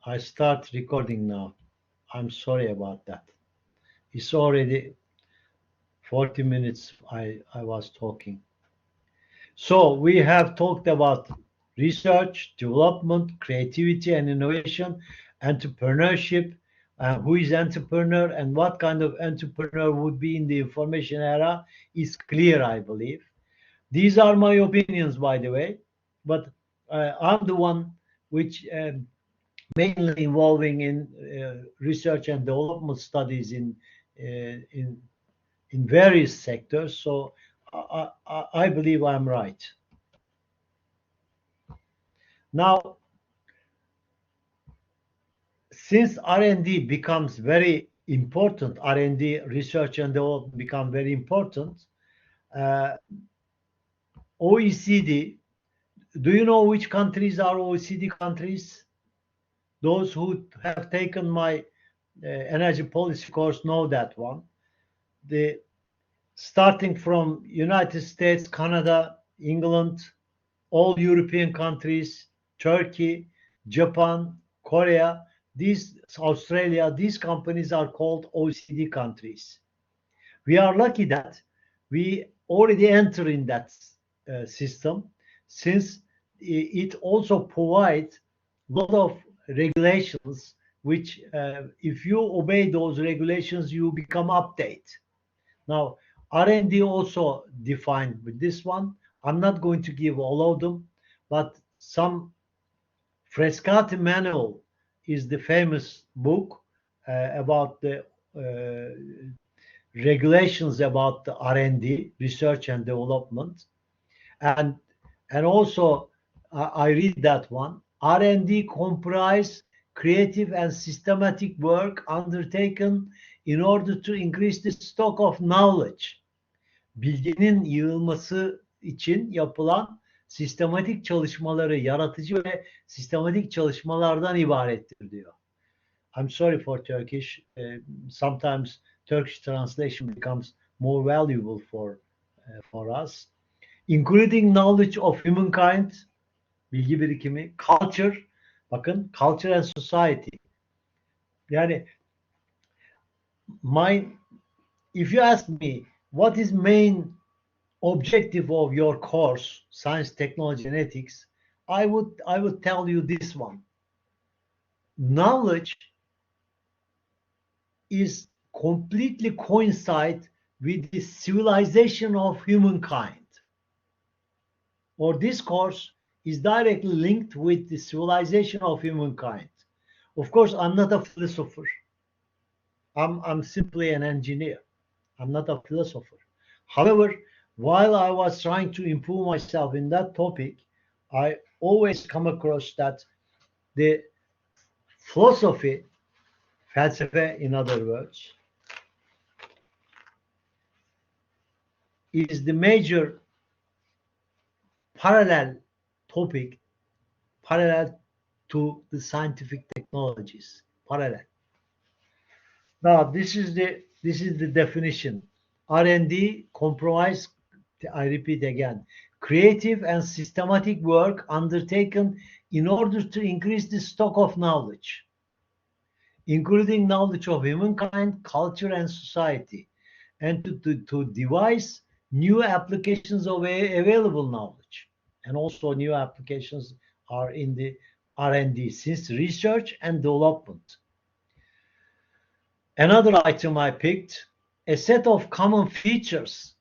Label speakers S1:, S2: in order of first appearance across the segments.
S1: I start recording now. I'm sorry about that. It's already 40 minutes I was talking. So we have talked about research, development, creativity and innovation, entrepreneurship, who is entrepreneur and what kind of entrepreneur would be in the information era is clear, I believe. These are my opinions, by the way, but I'm the one which mainly involving in research and development studies in various sectors. So I believe I'm right. Now, since R&D becomes very important, R&D research and development become very important. Uh, OECD. Do you know which countries are OECD countries? Those who have taken my energy policy course know that one. The starting from United States, Canada, England, all European countries, Turkey, Japan, Korea, these Australia, these companies are called OECD countries. We are lucky that we already enter in that system, since it also provides a lot of regulations which if you obey those regulations you become update. Now R&D also defined with this one. I'm not going to give all of them, but some Frescati manual is the famous book about the regulations about the R&D, research and development, and also I read that one. R&D comprise creative and systematic work undertaken in order to increase the stock of knowledge. Bilginin yığılması için yapılan sistematik çalışmaları yaratıcı ve sistematik çalışmalardan ibarettir diyor. I'm sorry for Turkish. Sometimes Turkish translation becomes more valuable for us. Including knowledge of humankind, bilgi birikimi, culture, bakın culture and society. Yani if you ask me what is main objective of your course, science, technology and ethics, I would tell you this one. Knowledge is completely coincide with the civilization of humankind. Or this course is directly linked with the civilization of humankind. Of course, I'm not a philosopher. I'm simply an engineer. I'm not a philosopher. However, while I was trying to improve myself in that topic, I always come across that the philosophy, felsefe in other words, is the major parallel topic, parallel to the scientific technologies, parallel. Now, this is the definition. R&D comprise, I repeat again, creative and systematic work undertaken in order to increase the stock of knowledge, including knowledge of humankind, culture, and society, and to devise new applications of available knowledge. And also new applications are in the R&D, since research and development. Another item I picked, a set of common features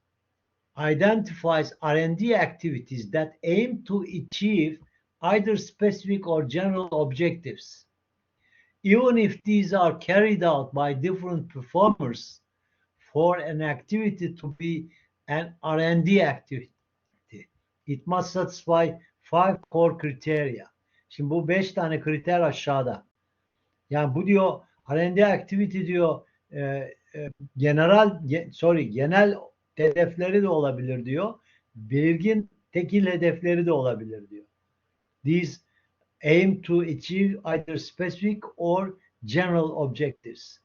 S1: identifies R&D activities that aim to achieve either specific or general objectives. Even if these are carried out by different performers, for an activity to be an R&D activity, it must satisfy 5 core criteria. Şimdi bu 5 tane kriter aşağıda. Yani bu diyor R&D activity diyor genel hedefleri de olabilir diyor. Belirgin tekil hedefleri de olabilir diyor. These aim to achieve either specific or general objectives.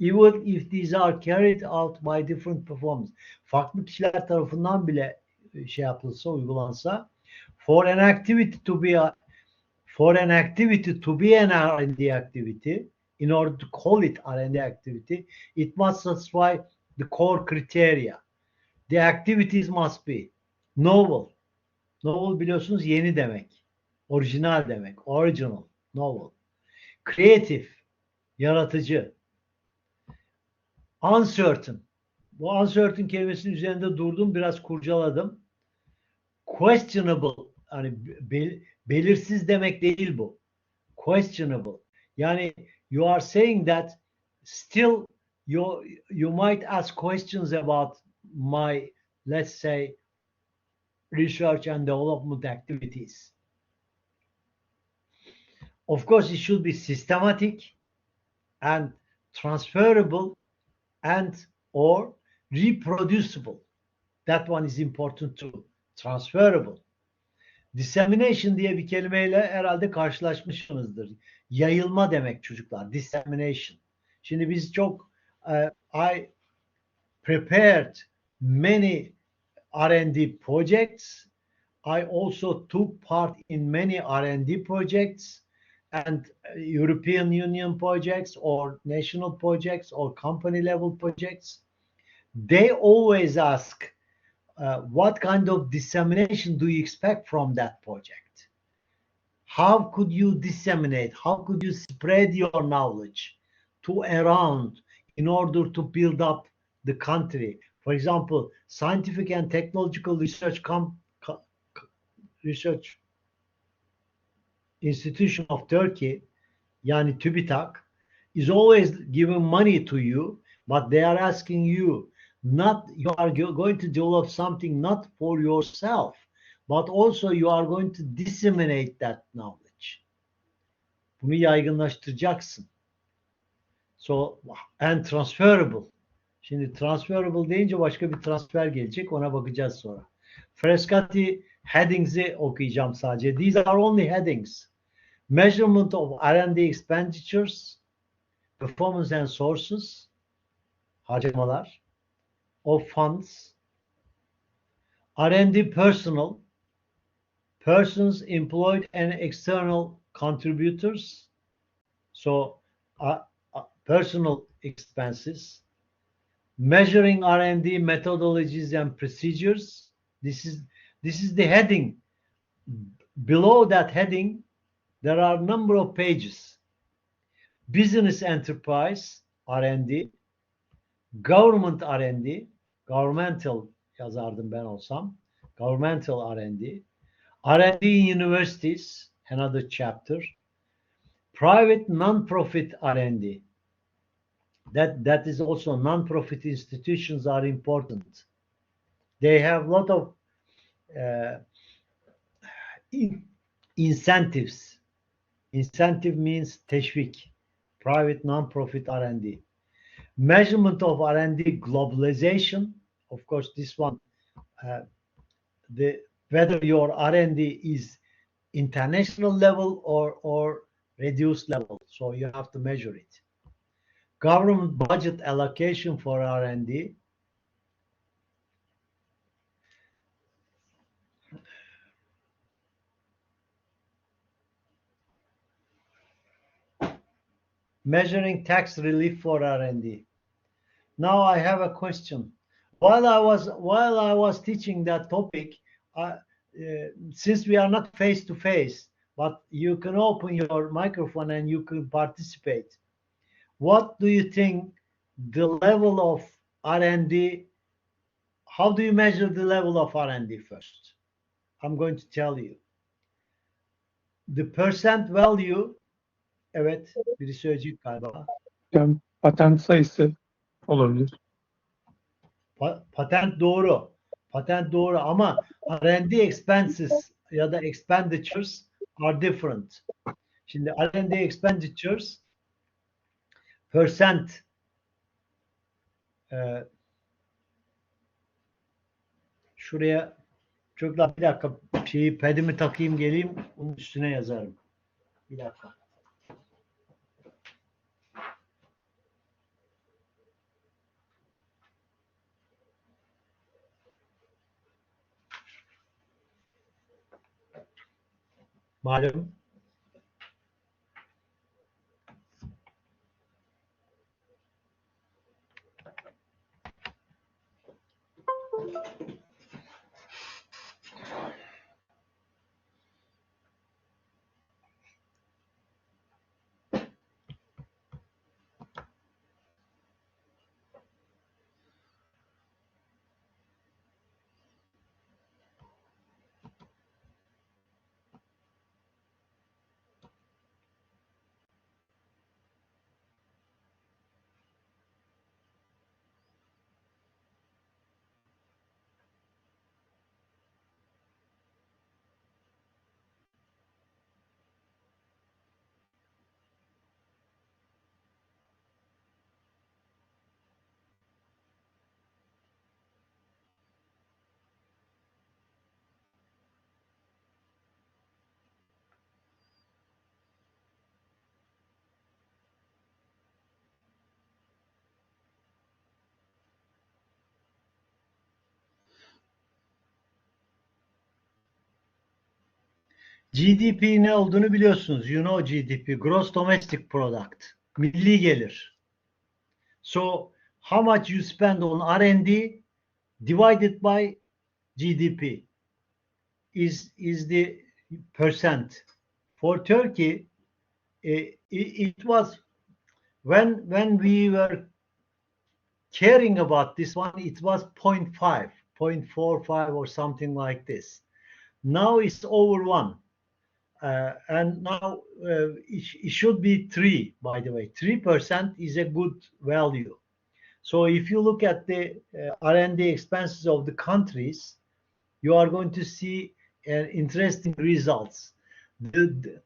S1: Even if these are carried out by different performers. Farklı kişiler tarafından bile şey yapılsa, uygulansa, for an activity to be For an activity to be an R&D activity, in order to call it R&D activity, it must satisfy the core criteria. The activities must be novel. Novel biliyorsunuz yeni demek. Orijinal demek. Original. Novel. Creative. Yaratıcı. Uncertain. Bu uncertain kelimesinin üzerinde durdum. Biraz kurcaladım. Questionable. Hani belirsiz demek değil bu. Questionable. Yani you are saying that still you might ask questions about my, let's say, research and development activities. Of course, it should be systematic and transferable and or reproducible. That one is important too. Transferable. Dissemination diye bir kelimeyle herhalde karşılaşmışsınızdır. Yayılma demek çocuklar. Dissemination. Şimdi biz çok I prepared many R&D projects. I also took part in many R&D projects and European Union projects or national projects or company level projects. They always ask, what kind of dissemination do you expect from that project? How could you disseminate? How could you spread your knowledge to around in order to build up the country? For example, scientific and technological research research institution of Turkey, yani TÜBİTAK, is always giving money to you, but they are asking you not, you are going to develop something not for yourself, but also you are going to disseminate that knowledge. Bunu yaygınlaştıracaksın. So, and transferable. Şimdi transferable deyince başka bir transfer gelecek. Ona bakacağız sonra. Frascati headings'i okuyacağım sadece. These are only headings. Measurement of R&D expenditures, performance and sources, harcamalar, of funds, R&D personnel, persons employed and external contributors, so personal expenses, measuring R&D methodologies and procedures. This is the heading. Below that heading, there are a number of pages. Business enterprise R&D, government R&D, governmental yazardım ben olsam, governmental R&D, R&D in universities, another chapter, private non-profit R&D. That is also non-profit institutions are important. They have a lot of incentives. Incentive means teşvik. Private non-profit R&D. Measurement of R&D globalization. Of course, this one, whether your R&D is international level or reduced level. So you have to measure it. Government budget allocation for R&D. Measuring tax relief for R&D. Now I have a question. While I was teaching that topic, since we are not face to face, but you can open your microphone and you can participate. What do you think the level of R&D? How do you measure the level of R&D first? I'm going to tell you. The percent value. Evet, biri söyleyecek galiba.
S2: Yani patent sayısı olabilir.
S1: Patent doğru. Patent doğru ama R&D expenses ya da expenditures are different. Şimdi R&D expenditures percent şuraya çocuklar bir dakika padimi takayım geleyim onun üstüne yazarım. Bir dakika. Malum GDP ne olduğunu biliyorsunuz. You know GDP, Gross Domestic Product, milli gelir. So how much you spend on R&D divided by GDP is the percent. For Turkey, it was when we were caring about this one, it was 0.5, 0.45 or something like this. Now it's over 1. And now it should be 3, by the way. 3% is a good value. So if you look at the R&D expenses of the countries, you are going to see interesting results. The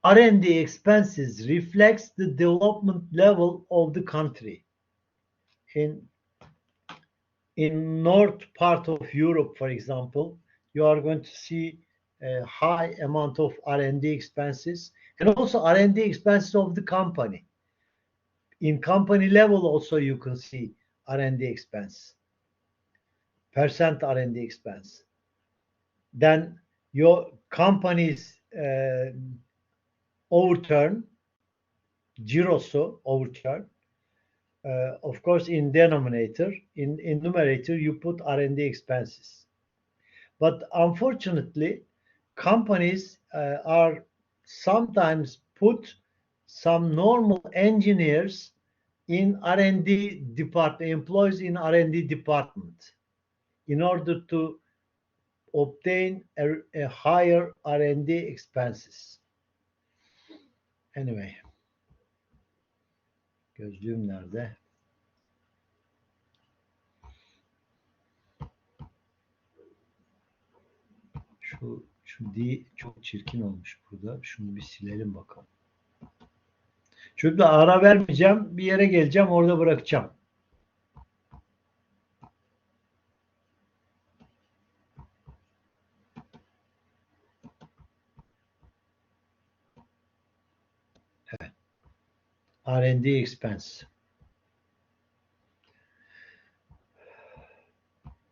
S1: R&D expenses reflects the development level of the country. In north part of Europe, for example, you are going to see a high amount of R&D expenses and also R&D expenses of the company. In company level also you can see R&D expense, percent R&D expense. Then your company's overturn, girosu overturn, of course in denominator, in numerator you put R&D expenses. But unfortunately, companies are sometimes put some normal engineers in R&D department, employees in R&D department, in order to obtain a higher R&D expenses. Anyway, gözlüğüm nerede? Şu D çok çirkin olmuş burada. Şunu bir silelim bakalım. Şurada ara vermeyeceğim. Bir yere geleceğim. Orada bırakacağım. Evet. R&D expense.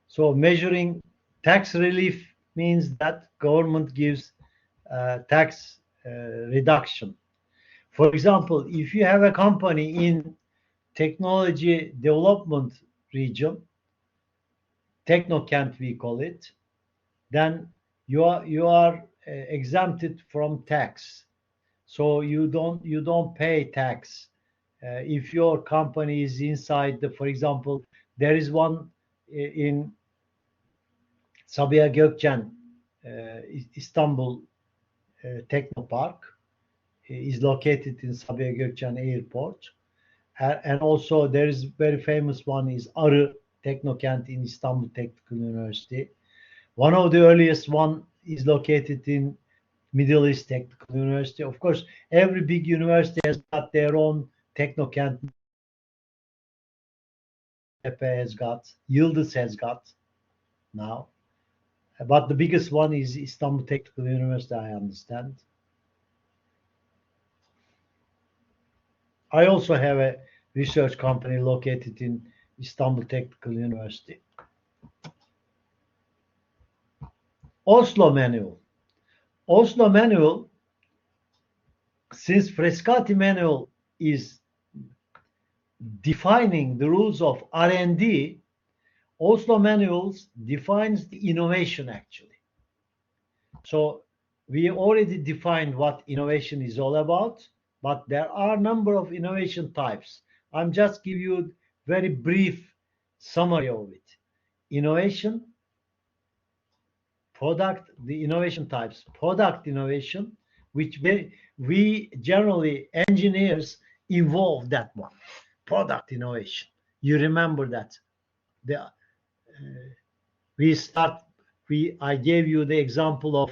S1: So measuring tax relief means that government gives tax reduction. For example, if you have a company in technology development region, Technokent we call it, then you are exempted from tax. So you don't pay tax if your company is inside the, for example, there is one in Sabiha Gökçen, Istanbul Technopark is located in Sabiha Gökçen Airport. And also there is very famous one is Arı Teknokent in Istanbul Technical University. One of the earliest one is located in Middle East Technical University. Of course, every big university has got their own Technokent. Tepe has got, Yıldız has got now. But the biggest one is Istanbul Technical University, I understand. I also have a research company located in Istanbul Technical University. Oslo Manual. Oslo Manual, since Frescati Manual is defining the rules of R&D, Oslo Manuals defines the innovation actually. So we already defined what innovation is all about, but there are a number of innovation types. I'm just give you very brief summary of it. Innovation, product, the innovation types, product innovation, which we generally engineers involve that one, product innovation. You remember that. I gave you the example of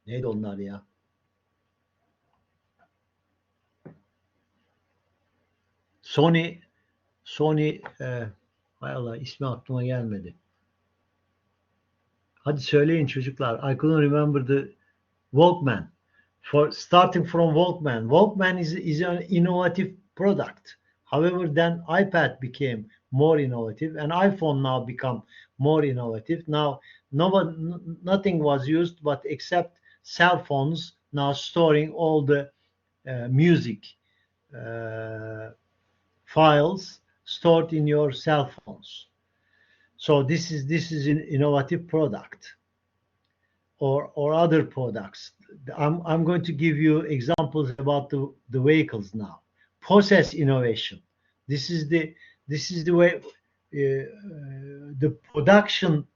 S1: neydi onlar ya? Sony hay Allah ismi aklıma gelmedi. Hadi söyleyin çocuklar. I couldn't remember the Walkman. For starting from Walkman. Walkman is an innovative product. However, then iPad became more innovative and iPhone now become more innovative. Now nothing was used but except cell phones now storing all the music files stored in your cell phones. So this is an innovative product, or other products. I'm going to give you examples about the vehicles now. Process innovation. This is the way the production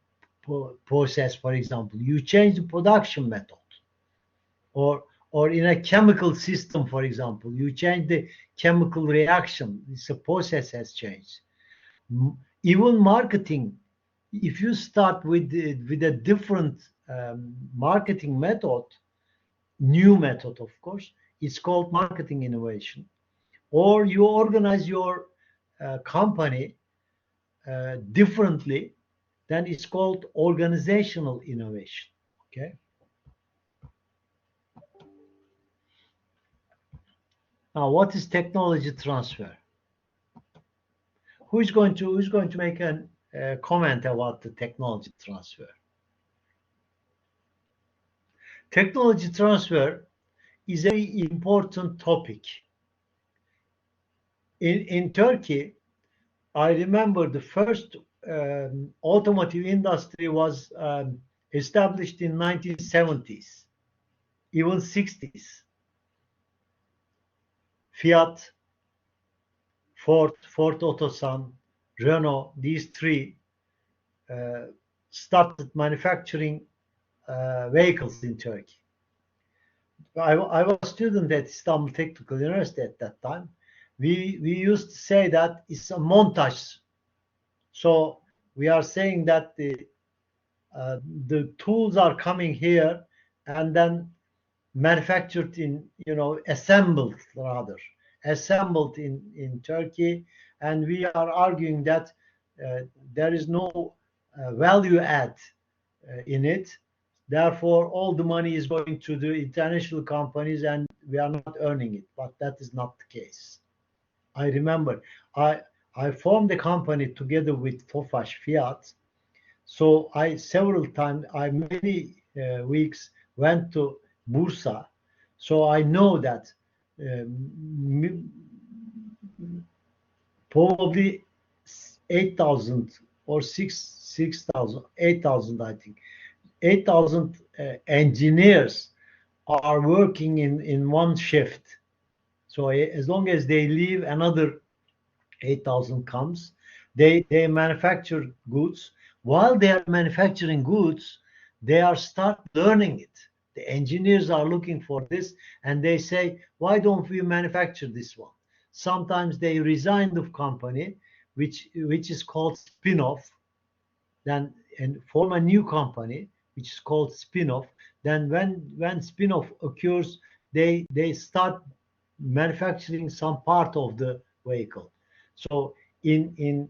S1: process. For example, you change the production method, or in a chemical system, for example, you change the chemical reaction. This process has changed. Even marketing, if you start with a different marketing method, new method, of course, it's called marketing innovation. Or you organize your company differently, then it's called organizational innovation. Okay. Now, what is technology transfer? Who's going to make a comment about the technology transfer? Technology transfer is a very important topic. In Turkey, I remember the first automotive industry was established in 1970s, even 60s. Fiat, Ford Otosan, Renault, these three started manufacturing vehicles in Turkey. I was a student at Istanbul Technical University at that time. We used to say that it's a montage. So we are saying that the tools are coming here and then manufactured assembled in Turkey, and we are arguing that there is no value add in it. Therefore, all the money is going to the international companies, and we are not earning it. But that is not the case. I remember I formed a company together with Tofaş Fiat. So many weeks went to Bursa. So I know that probably 8,000 or 6,000, 8,000, I think. 8,000 engineers are working in one shift. So as long as they leave, another 8,000 comes. They manufacture goods. While they are manufacturing goods, they are start learning it. The engineers are looking for this, and they say, why don't we manufacture this one? Sometimes they resign the company, which is called spin-off, then and form a new company, which is called spin-off. Then when spin-off occurs, they start manufacturing some part of the vehicle. So in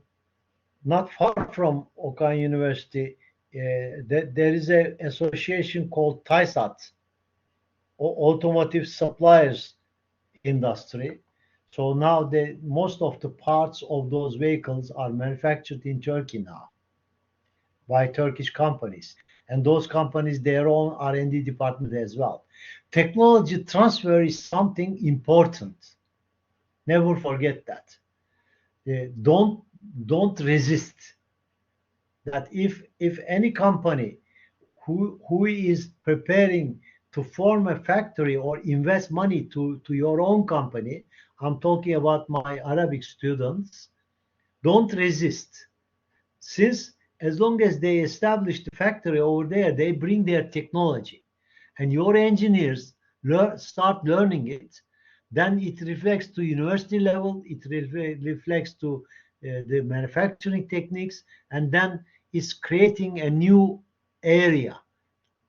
S1: not far from Okan University, there is an association called TISAT, Automotive Suppliers Industry. So now most of the parts of those vehicles are manufactured in Turkey now by Turkish companies, and those companies their own R&D department as well. Technology transfer is something important. Never forget that. Don't resist that. If any company who is preparing to form a factory or invest money to your own company, I'm talking about my Arabic students, don't resist. Since as long as they establish the factory over there, they bring their technology, and your engineers start learning it, then it reflects to university level, it reflects to the manufacturing techniques, and then it's creating a new area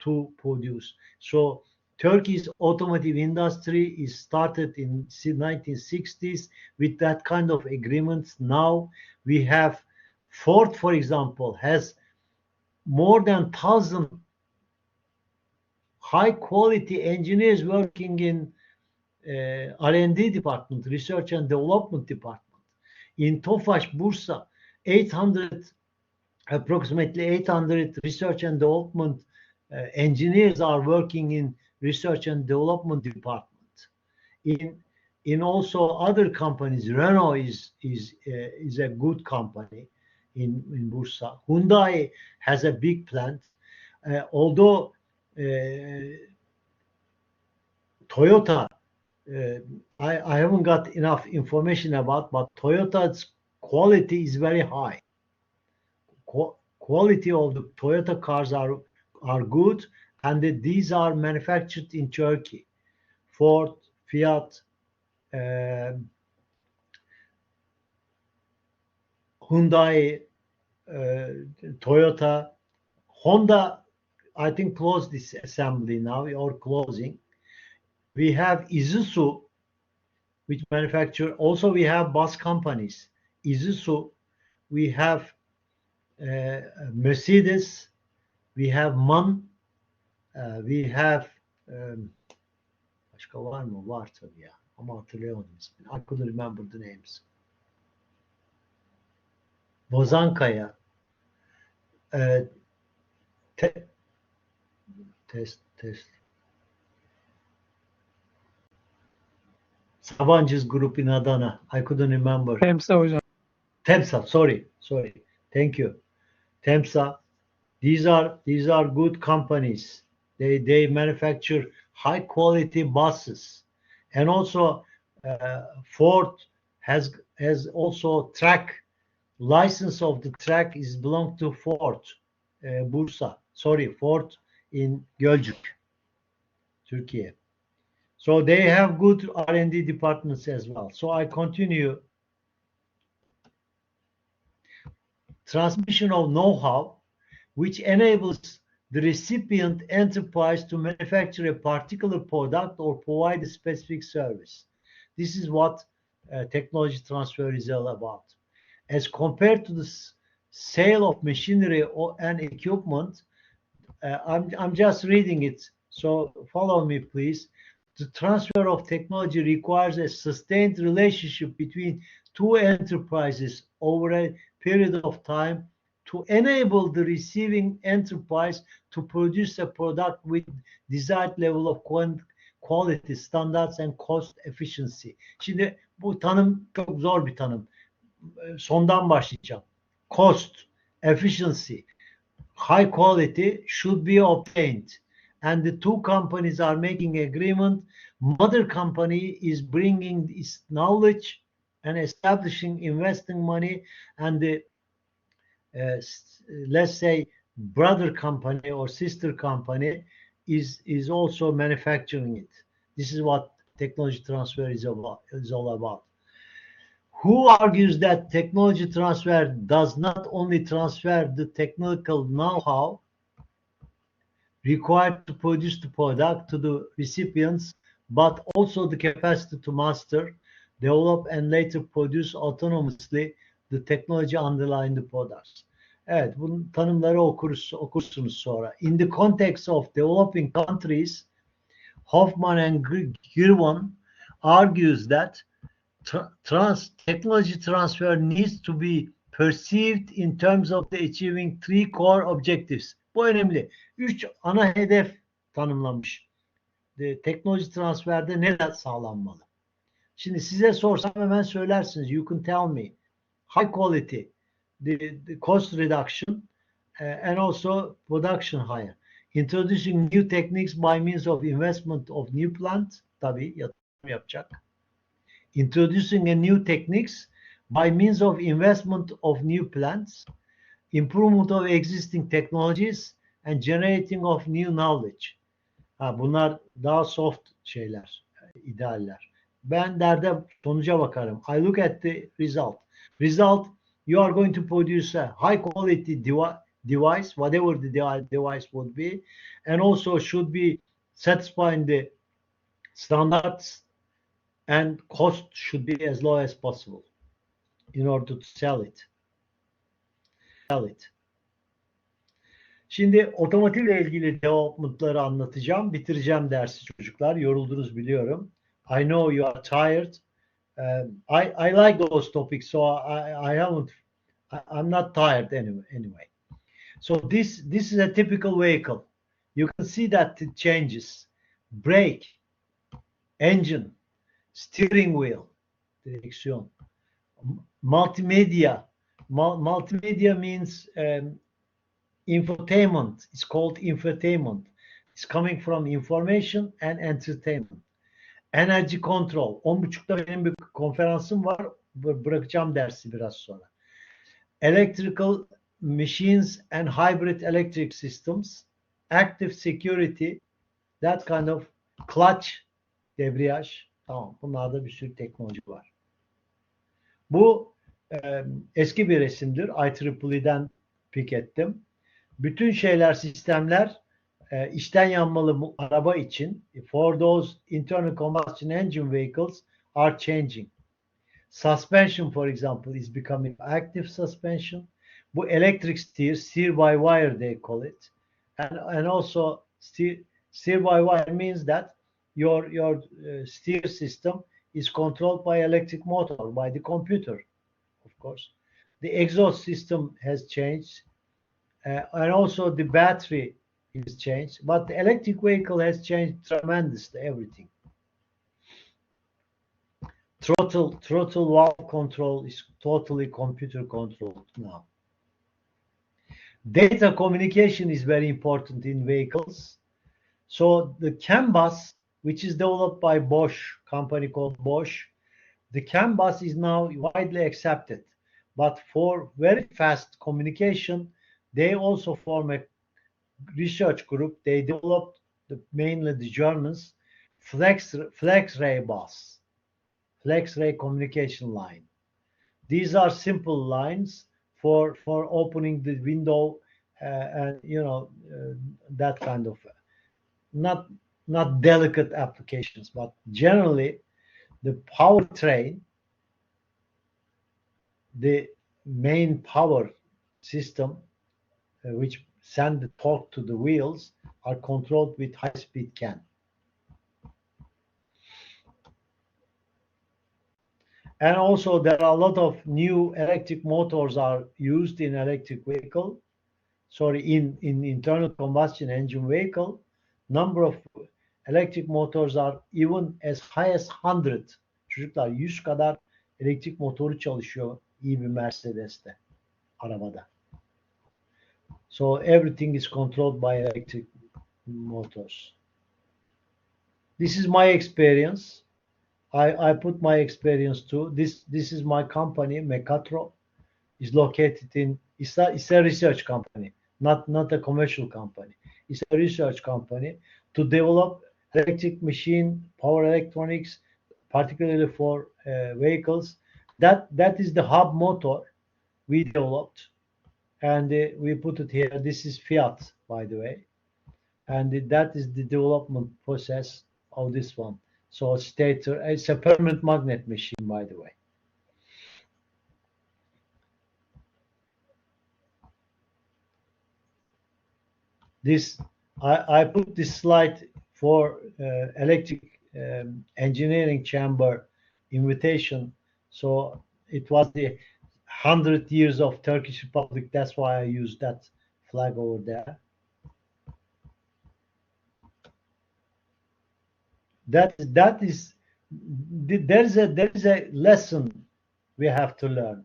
S1: to produce. So Turkey's automotive industry is started in 1960s with that kind of agreements. Now we have Ford, for example, has more than 1,000 high quality engineers working in R&D department, research and development department. In Tofaş, Bursa, 800 approximately 800 research and development engineers are working in research and development department. In also other companies, Renault is a good company in Bursa. Hyundai has a big plant, although Toyota, I haven't got enough information about, but Toyota's quality is very high. Quality of the Toyota cars are good, and these are manufactured in Turkey. Ford, Fiat, Hyundai, Toyota, Honda, I think closed this assembly now or closing. We have Isuzu, which manufacture. Also, we have bus companies. Isuzu, we have Mercedes, we have MAN, we have başka var mı? Var tabii ya. Ama hatırlayamadım ismini. I couldn't remember the names. Bozankaya, test. Sabancı's group in Adana. I couldn't remember.
S2: Temsa hocam.
S1: Temsa, sorry. Thank you. Temsa. These are good companies. They manufacture high quality buses, and also Ford has also track license of the track is belong to Ford Bursa. Sorry, Ford in Gölcük, Turkey. So they have good R&D departments as well. So I continue. Transmission of know-how, which enables the recipient enterprise to manufacture a particular product or provide a specific service. This is what technology transfer is all about. As compared to the sale of machinery and equipment, I'm just reading it, so follow me, please. The transfer of technology requires a sustained relationship between two enterprises over a period of time to enable the receiving enterprise to produce a product with desired level of quality standards and cost efficiency. Şimdi bu tanım çok zor bir tanım. Sondan başlayacağım. Cost, efficiency, high quality should be obtained. And the two companies are making agreement. Mother company is bringing its knowledge and establishing investing money, and the let's say brother company or sister company is also manufacturing it. This is what technology transfer is all about. Who argues that technology transfer does not only transfer the technical know-how required to produce the product to the recipients, but also the capacity to master, develop, and later produce autonomously the technology underlying the products. Evet, bunun tanımları okursunuz sonra. In the context of developing countries, Hoffman and Girwan argues that technology transfer needs to be perceived in terms of the achieving three core objectives. Bu önemli. 3 ana hedef tanımlamış. Teknoloji transferde neler sağlanmalı? Şimdi size sorsam hemen söylersiniz. You can tell me. High quality, the cost reduction, and also production higher. Introducing new techniques by means of investment of new plant. Tabii yatırım yapacak. Introducing a new techniques by means of investment of new plants. Improvement of existing technologies and generating of new knowledge. Bunlar daha soft şeyler, idealler. Ben derde sonuca bakarım. I look at the result. Result, you are going to produce a high quality device, whatever the device would be, and also should be satisfying the standards, and cost should be as low as possible in order to sell it. Şimdi otomotivle ilgili development'ları anlatacağım. Bitireceğim dersi çocuklar. Yoruldunuz biliyorum. I know you are tired. I like those topics, so I'm not tired anyway. So this is a typical vehicle. You can see that it changes. Brake, engine, steering wheel, direksiyon, multimedia. Multimedia means infotainment. It's called infotainment. It's coming from information and entertainment. Energy control. 10.30'da benim bir konferansım var. Bırakacağım dersi biraz sonra. Electrical machines and hybrid electric systems. Active security. That kind of clutch, debriyaj. Tamam. Bunlarda bir sürü teknoloji var. Bu eski bir resimdir. IEEE'den pick ettim. Bütün şeyler, sistemler içten yanmalı bu araba için for those internal combustion engine vehicles are changing. Suspension, for example, is becoming active suspension. Bu electric steer by wire they call it. And also steer by wire means that your steer system is controlled by electric motor, by the computer, of course. The exhaust system has changed. And also the battery is changed, but the electric vehicle has changed tremendously, everything. Throttle valve control is totally computer controlled now. Data communication is very important in vehicles. So the CAN bus, which is developed by Bosch, company called Bosch, the CAN bus is now widely accepted. But for very fast communication, they also form a research group. They developed, mainly the Germans, flex-ray bus, flex-ray communication line. These are simple lines for opening the window and that kind of not delicate applications, but generally the powertrain, the main power system which send the torque to the wheels are controlled with high-speed CAN. And also there are a lot of new electric motors are used in electric vehicle, in internal combustion engine vehicle. Number of electric motors are even as high as 100. Çocuklar 100 kadar elektrik motoru çalışıyor iyi bir Mercedes'te, arabada. So everything is controlled by electric motors. This is my experience. I put my experience too. This is my company, Mecatro, is located in. It's a research company, not a commercial company. It's a research company to develop electric machine, power electronics, particularly for vehicles. That is the hub motor we developed, and we put it here. This is Fiat, by the way, and that is the development process of this one. So stator, it's a permanent magnet machine, by the way. This I put this slide for electric engineering chamber invitation. So it was the 100 years of Turkish Republic. That's why I used that flag over there. There is a lesson we have to learn.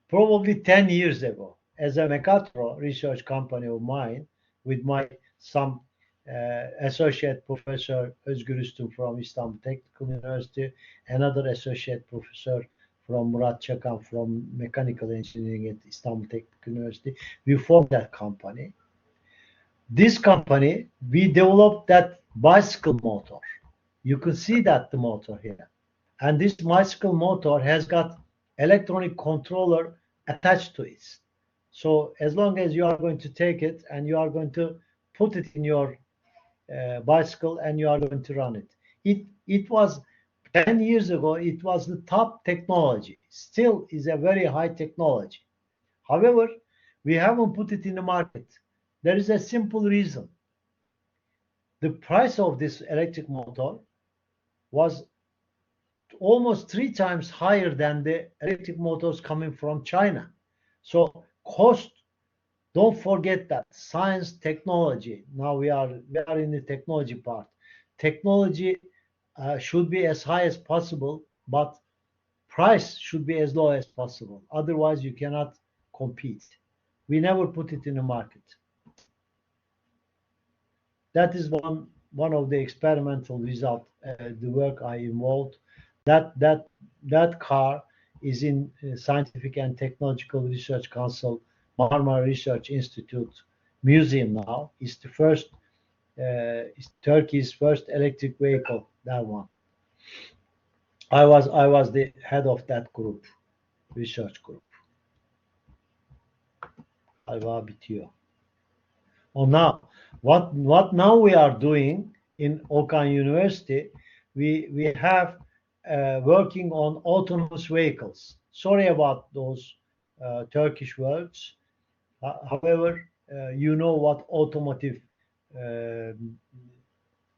S1: Probably 10 years ago, as a Mecatro research company of mine, with some associate professor Özgür Üstün from Istanbul Technical University, another associate professor from Murat Çakan from mechanical engineering at Istanbul Technical University, we formed that company. This company, we developed that bicycle motor. You can see that the motor here. And this bicycle motor has got electronic controller attached to it. So as long as you are going to take it and you are going to put it in your bicycle and you are going to run it. It was 10 years ago, it was the top technology. Still is a very high technology. However, we haven't put it in the market. There is a simple reason. The price of this electric motor was almost 3 times higher than the electric motors coming from China. So Don't forget that science, technology. Now we are in the technology part. Technology should be as high as possible, but price should be as low as possible. Otherwise, you cannot compete. We never put it in the market. That is one of the experimental result. The work I involved. That car is in Scientific and Technological Research Council, Marmara Research Institute museum now. It's the first, it's Turkey's first electric vehicle. That one. I was the head of that group, research group. Galiba bitiyor. Now, what now we are doing in Okan University, we have working on autonomous vehicles. Sorry about those Turkish words. However, you know what uh,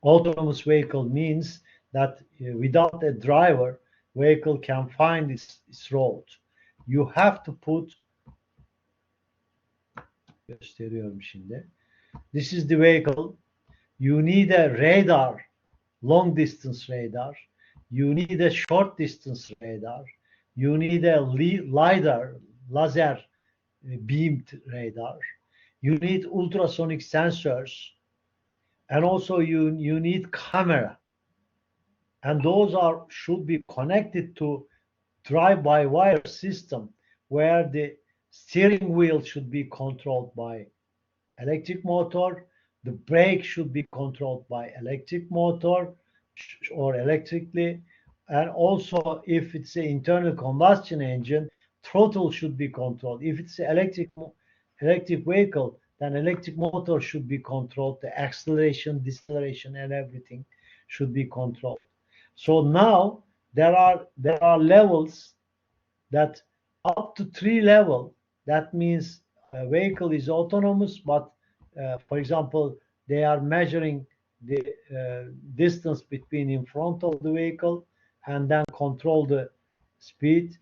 S1: autonomous vehicle means, that without a driver, vehicle can find its road. You have to put, gösteriyorum şimdi. This is the vehicle. You need a radar, long distance radar. You need a short distance radar. You need a LiDAR, laser beamed radar. You need ultrasonic sensors. And also you need camera. And those should be connected to drive-by-wire system, where the steering wheel should be controlled by electric motor, the brake should be controlled by electric motor or electrically, and also if it's an internal combustion engine, throttle should be controlled. If it's an electric vehicle, then electric motor should be controlled, the acceleration, deceleration, and everything should be controlled. So now there are levels, that up to 3 level. That means a vehicle is autonomous, but for example, they are measuring the distance between in front of the vehicle, and then control the speed,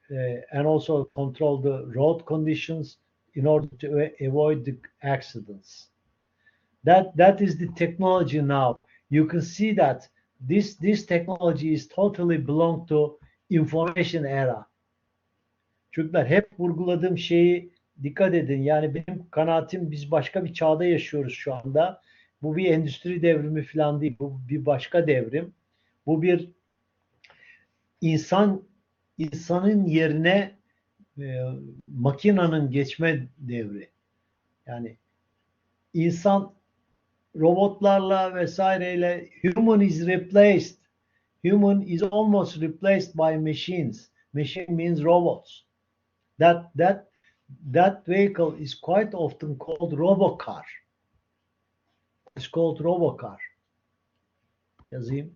S1: and also control the road conditions in order to avoid the accidents. That is the technology now. You can see that this technology is totally belong to information era. Çocuklar, hep vurguladığım şeyi dikkat edin. Yani benim kanaatim, biz başka bir çağda yaşıyoruz şu anda. Bu bir endüstri devrimi falan değil. Bu bir başka devrim. Bu bir insanın yerine makinenin geçme devri. Yani insan robotlarla vesaireyle, human is replaced. Human is almost replaced by machines. Machine means robots. That vehicle is quite often called robocar. It's called robocar. Yazayım.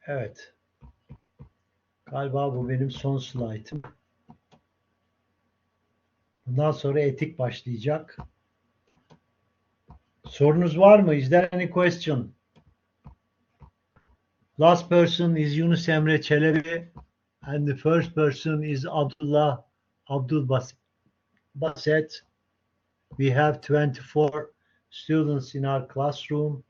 S1: Evet. Galiba bu benim son slaytım. Bundan sonra etik başlayacak. Sorunuz var mı? Is there any question? Last person is Yunus Emre Çelebi, and the first person is Abdul Baset. We have 24 students in our classroom.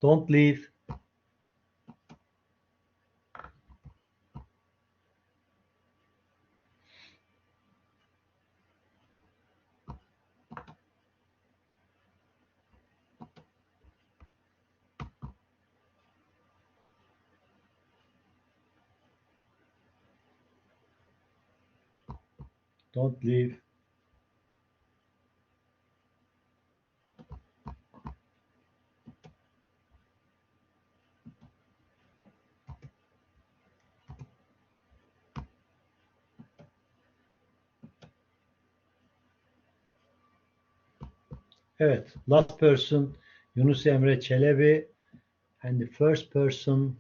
S1: Don't leave. Don't leave. Evet. Last person Yunus Emre Çelebi and the first person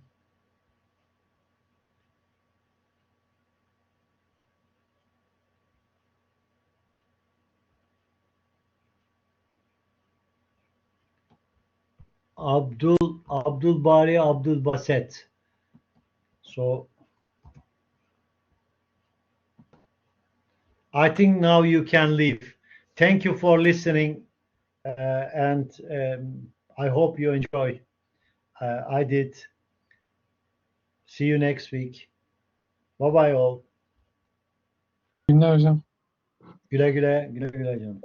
S1: Abdul Bari Abdul Baset. So I think now you can leave. Thank you for listening, and I hope you enjoy. I did. See you next week. Bye bye all.
S2: Günler hocam.
S1: Güle güle, güle güle canım.